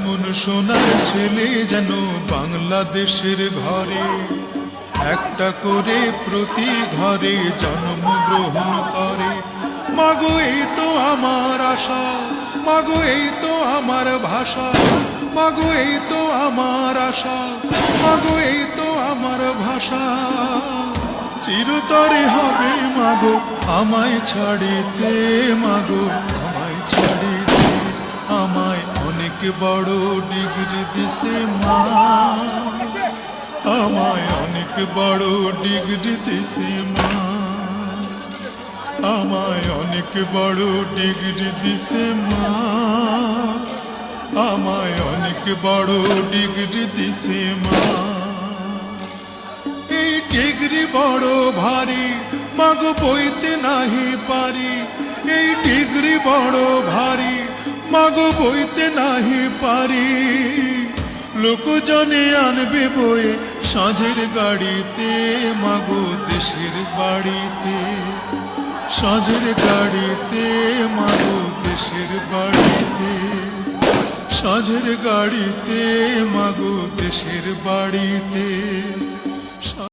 এমন সোনার ছেলে যেন বাংলাদেশের ঘরে একটা করে প্রতি ঘরে জন্মগ্রহণ করে। মাগো এই তো আমার আশা, মাগো এই তো আমার ভাষা, মাগো এই তো আমার আশা, মাগো এই তো আমার ভাষা। চিরতরে হবে মাগো আমায় ছাড়িতে, মাগো আমায় ছাড়িতে। আমায় অনেক বড় ডিগ্রি দিছে মা, আমায় অনেক বড় ডিগ্রি দিছে মা, আমায় অনেক বড় ডিগ্রি দিছে মা, আমায় অনেক বড় ডিগ্রি দিছে মা। এই ডিগ্রি বড় ভারী মাগো বইতে নাহি পারি, এই ডিগ্রি বড় ভারী মাগো বইতে নাহি পারি। লোকজনে আনবে বয়ে সাঁঝের গাড়িতে, মাগো দেশের বাড়িতে, সাঁঝের গাড়িতে, মাগো দেশের বাড়িতে, সাঁঝের গাড়িতে, মাগো দেশের বাড়িতে।